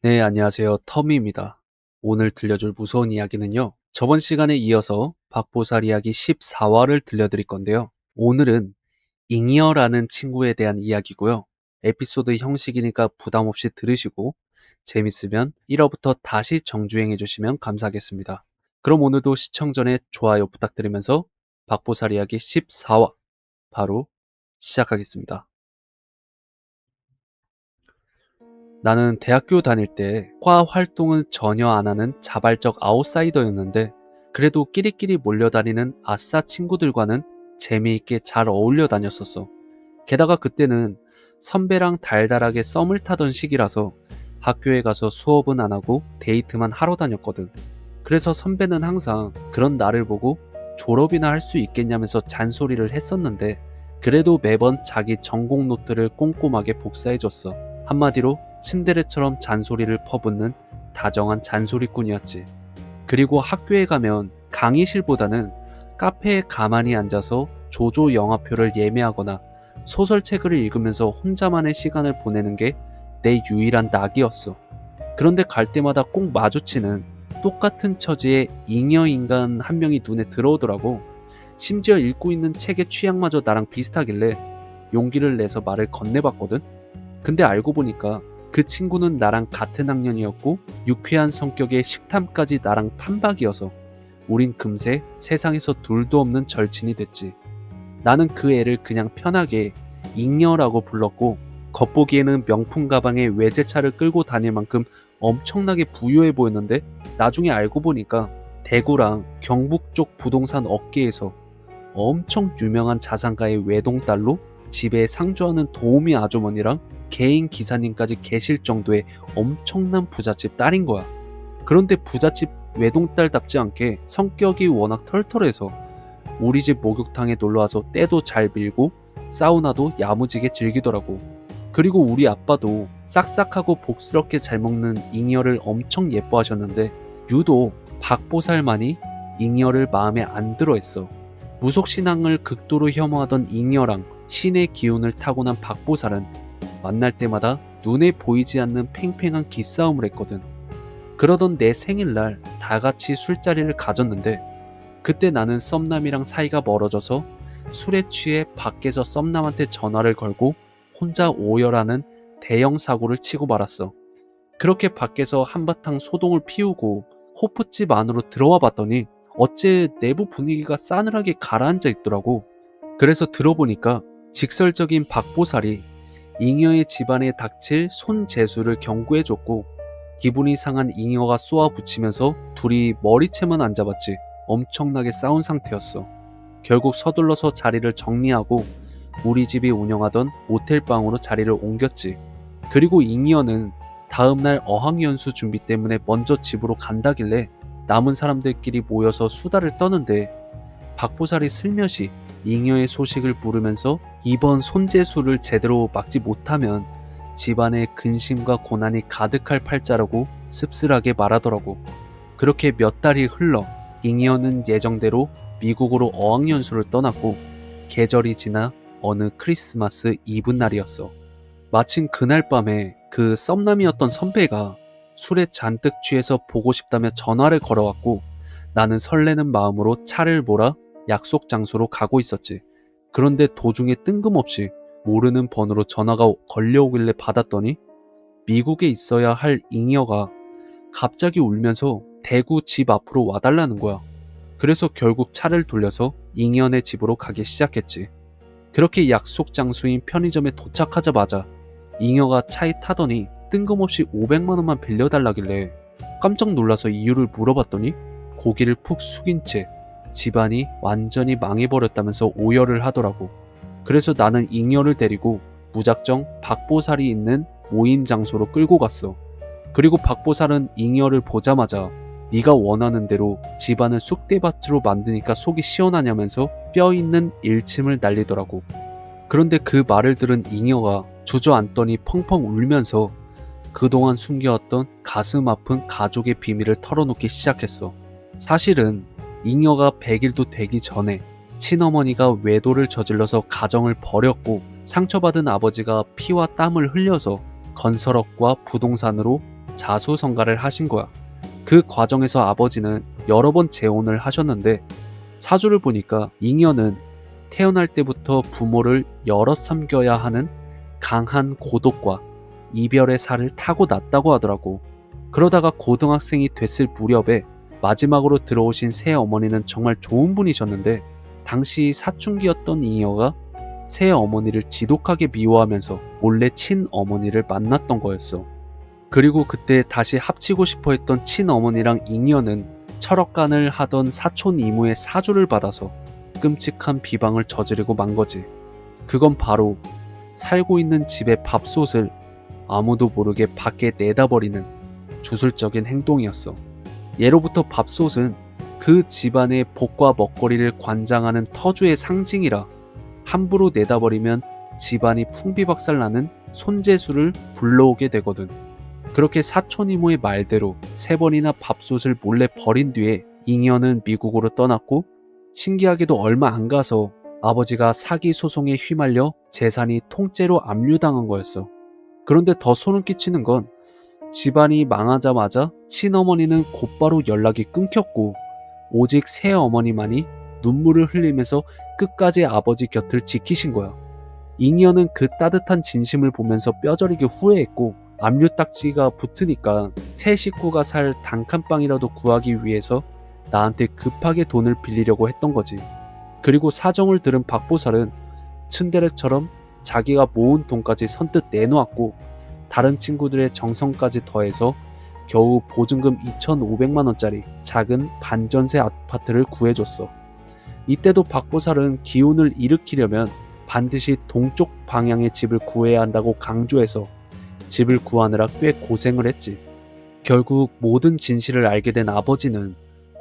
네, 안녕하세요. 터미입니다. 오늘 들려줄 무서운 이야기는요. 저번 시간에 이어서 박보살 이야기 14화를 들려드릴 건데요. 오늘은 잉여라는 친구에 대한 이야기고요. 에피소드 형식이니까 부담 없이 들으시고 재밌으면 1화부터 다시 정주행해 주시면 감사하겠습니다. 그럼 오늘도 시청 전에 좋아요 부탁드리면서 박보살 이야기 14화 바로 시작하겠습니다. 나는 대학교 다닐 때 과 활동은 전혀 안 하는 자발적 아웃사이더였는데 그래도 끼리끼리 몰려다니는 아싸 친구들과는 재미있게 잘 어울려 다녔었어. 게다가 그때는 선배랑 달달하게 썸을 타던 시기라서 학교에 가서 수업은 안 하고 데이트만 하러 다녔거든. 그래서 선배는 항상 그런 나를 보고 졸업이나 할 수 있겠냐면서 잔소리를 했었는데 그래도 매번 자기 전공 노트를 꼼꼼하게 복사해줬어. 한마디로 친데레처럼 잔소리를 퍼붓는 다정한 잔소리꾼이었지. 그리고 학교에 가면 강의실보다는 카페에 가만히 앉아서 조조 영화표를 예매하거나 소설책을 읽으면서 혼자만의 시간을 보내는 게 내 유일한 낙이었어. 그런데 갈 때마다 꼭 마주치는 똑같은 처지의 잉여 인간 한 명이 눈에 들어오더라고. 심지어 읽고 있는 책의 취향마저 나랑 비슷하길래 용기를 내서 말을 건네봤거든. 근데 알고 보니까 그 친구는 나랑 같은 학년이었고 유쾌한 성격의 식탐까지 나랑 판박이어서 우린 금세 세상에서 둘도 없는 절친이 됐지. 나는 그 애를 그냥 편하게 잉여라고 불렀고 겉보기에는 명품 가방에 외제차를 끌고 다닐 만큼 엄청나게 부유해 보였는데 나중에 알고 보니까 대구랑 경북 쪽 부동산 업계에서 엄청 유명한 자산가의 외동딸로 집에 상주하는 도우미 아주머니랑 개인 기사님까지 계실 정도의 엄청난 부잣집 딸인 거야. 그런데 부잣집 외동딸답지 않게 성격이 워낙 털털해서 우리 집 목욕탕에 놀러와서 때도 잘 밀고 사우나도 야무지게 즐기더라고. 그리고 우리 아빠도 싹싹하고 복스럽게 잘 먹는 잉여를 엄청 예뻐하셨는데 유독 박보살만이 잉여를 마음에 안 들어 했어. 무속신앙을 극도로 혐오하던 잉여랑 신의 기운을 타고난 박보살은 만날 때마다 눈에 보이지 않는 팽팽한 기싸움을 했거든. 그러던 내 생일날 다 같이 술자리를 가졌는데 그때 나는 썸남이랑 사이가 멀어져서 술에 취해 밖에서 썸남한테 전화를 걸고 혼자 오열하는 대형 사고를 치고 말았어. 그렇게 밖에서 한바탕 소동을 피우고 호프집 안으로 들어와 봤더니 어째 내부 분위기가 싸늘하게 가라앉아 있더라고. 그래서 들어보니까 직설적인 박보살이 잉여의 집안에 닥칠 손재수를 경고해줬고 기분이 상한 잉여가 쏘아붙이면서 둘이 머리채만 안 잡았지 엄청나게 싸운 상태였어. 결국 서둘러서 자리를 정리하고 우리 집이 운영하던 모텔방으로 자리를 옮겼지. 그리고 잉여는 다음날 어학연수 준비 때문에 먼저 집으로 간다길래 남은 사람들끼리 모여서 수다를 떠는데 박보살이 슬며시 잉여의 소식을 물으면서 이번 손재수를 제대로 막지 못하면 집안에 근심과 고난이 가득할 팔자라고 씁쓸하게 말하더라고. 그렇게 몇 달이 흘러 잉여는 예정대로 미국으로 어학연수를 떠났고 계절이 지나 어느 크리스마스 이브날이었어. 마침 그날 밤에 그 썸남이었던 선배가 술에 잔뜩 취해서 보고 싶다며 전화를 걸어왔고 나는 설레는 마음으로 차를 몰아 약속 장소로 가고 있었지. 그런데 도중에 뜬금없이 모르는 번호로 전화가 걸려오길래 받았더니 미국에 있어야 할 잉여가 갑자기 울면서 대구 집 앞으로 와달라는 거야. 그래서 결국 차를 돌려서 잉여네 집으로 가기 시작했지. 그렇게 약속 장소인 편의점에 도착하자마자 잉여가 차에 타더니 뜬금없이 500만 원만 빌려달라길래 깜짝 놀라서 이유를 물어봤더니 고개를 푹 숙인 채 집안이 완전히 망해버렸다면서 오열을 하더라고. 그래서 나는 잉여를 데리고 무작정 박보살이 있는 모임 장소로 끌고 갔어. 그리고 박보살은 잉여를 보자마자 네가 원하는 대로 집안을 쑥대밭으로 만드니까 속이 시원하냐면서 뼈 있는 일침을 날리더라고. 그런데 그 말을 들은 잉여가 주저앉더니 펑펑 울면서 그동안 숨겨왔던 가슴 아픈 가족의 비밀을 털어놓기 시작했어. 사실은 잉여가 100일도 되기 전에 친어머니가 외도를 저질러서 가정을 버렸고 상처받은 아버지가 피와 땀을 흘려서 건설업과 부동산으로 자수성가를 하신 거야. 그 과정에서 아버지는 여러 번 재혼을 하셨는데 사주를 보니까 잉여는 태어날 때부터 부모를 여럿 섬겨야 하는 강한 고독과 이별의 살을 타고났다고 하더라고. 그러다가 고등학생이 됐을 무렵에 마지막으로 들어오신 새어머니는 정말 좋은 분이셨는데 당시 사춘기였던 잉여가 새어머니를 지독하게 미워하면서 몰래 친어머니를 만났던 거였어. 그리고 그때 다시 합치고 싶어 했던 친어머니랑 잉여는 철업간을 하던 사촌 이모의 사주를 받아서 끔찍한 비방을 저지르고 만 거지. 그건 바로 살고 있는 집의 밥솥을 아무도 모르게 밖에 내다버리는 주술적인 행동이었어. 예로부터 밥솥은 그 집안의 복과 먹거리를 관장하는 터주의 상징이라 함부로 내다버리면 집안이 풍비박살나는 손재수를 불러오게 되거든. 그렇게 사촌 이모의 말대로 3번이나 밥솥을 몰래 버린 뒤에 잉여는 미국으로 떠났고 신기하게도 얼마 안 가서 아버지가 사기 소송에 휘말려 재산이 통째로 압류당한 거였어. 그런데 더 소름 끼치는 건 집안이 망하자마자 친어머니는 곧바로 연락이 끊겼고 오직 새어머니만이 눈물을 흘리면서 끝까지 아버지 곁을 지키신 거야. 잉여는 그 따뜻한 진심을 보면서 뼈저리게 후회했고 압류 딱지가 붙으니까 새 식구가 살 단칸방이라도 구하기 위해서 나한테 급하게 돈을 빌리려고 했던 거지. 그리고 사정을 들은 박보살은 츤데레처럼 자기가 모은 돈까지 선뜻 내놓았고 다른 친구들의 정성까지 더해서 겨우 보증금 2,500만 원짜리 작은 반전세 아파트를 구해줬어. 이때도 박보살은 기운을 일으키려면 반드시 동쪽 방향의 집을 구해야 한다고 강조해서 집을 구하느라 꽤 고생을 했지. 결국 모든 진실을 알게 된 아버지는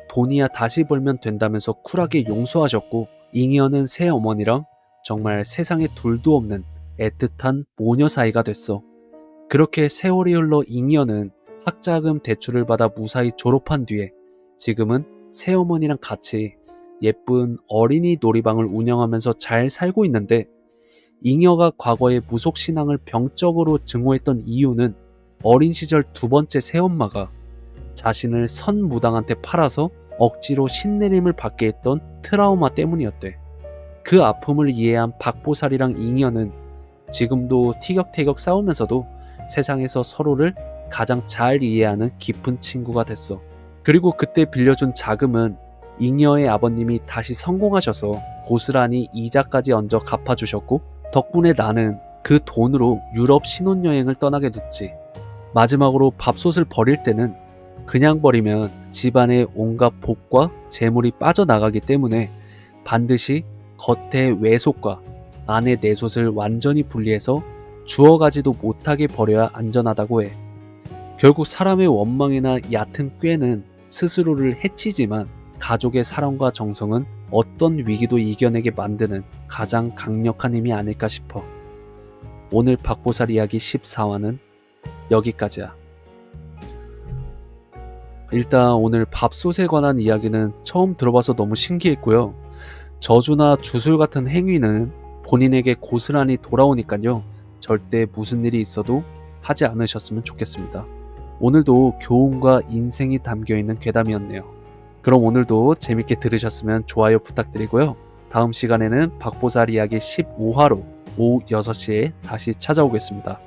돈이야 다시 벌면 된다면서 쿨하게 용서하셨고 잉여는 새어머니랑 정말 세상에 둘도 없는 애틋한 모녀 사이가 됐어. 그렇게 세월이 흘러 잉여는 학자금 대출을 받아 무사히 졸업한 뒤에 지금은 새어머니랑 같이 예쁜 어린이 놀이방을 운영하면서 잘 살고 있는데 잉여가 과거에 무속신앙을 병적으로 증오했던 이유는 어린 시절 2번째 새엄마가 자신을 선무당한테 팔아서 억지로 신내림을 받게 했던 트라우마 때문이었대. 그 아픔을 이해한 박보살이랑 잉여는 지금도 티격태격 싸우면서도 세상에서 서로를 가장 잘 이해하는 깊은 친구가 됐어. 그리고 그때 빌려준 자금은 잉여의 아버님이 다시 성공하셔서 고스란히 이자까지 얹어 갚아주셨고 덕분에 나는 그 돈으로 유럽 신혼여행을 떠나게 됐지. 마지막으로 밥솥을 버릴 때는 그냥 버리면 집안의 온갖 복과 재물이 빠져나가기 때문에 반드시 겉의 외솥과 안의 내솥을 완전히 분리해서 주워가지도 못하게 버려야 안전하다고 해. 결국 사람의 원망이나 얕은 꾀는 스스로를 해치지만 가족의 사랑과 정성은 어떤 위기도 이겨내게 만드는 가장 강력한 힘이 아닐까 싶어. 오늘 박보살 이야기 14화는 여기까지야. 일단 오늘 밥솥에 관한 이야기는 처음 들어봐서 너무 신기했고요. 저주나 주술 같은 행위는 본인에게 고스란히 돌아오니까요. 절대 무슨 일이 있어도 하지 않으셨으면 좋겠습니다. 오늘도 교훈과 인생이 담겨있는 괴담이었네요. 그럼 오늘도 재밌게 들으셨으면 좋아요 부탁드리고요. 다음 시간에는 박보살 이야기 15화로 오후 6시에 다시 찾아오겠습니다.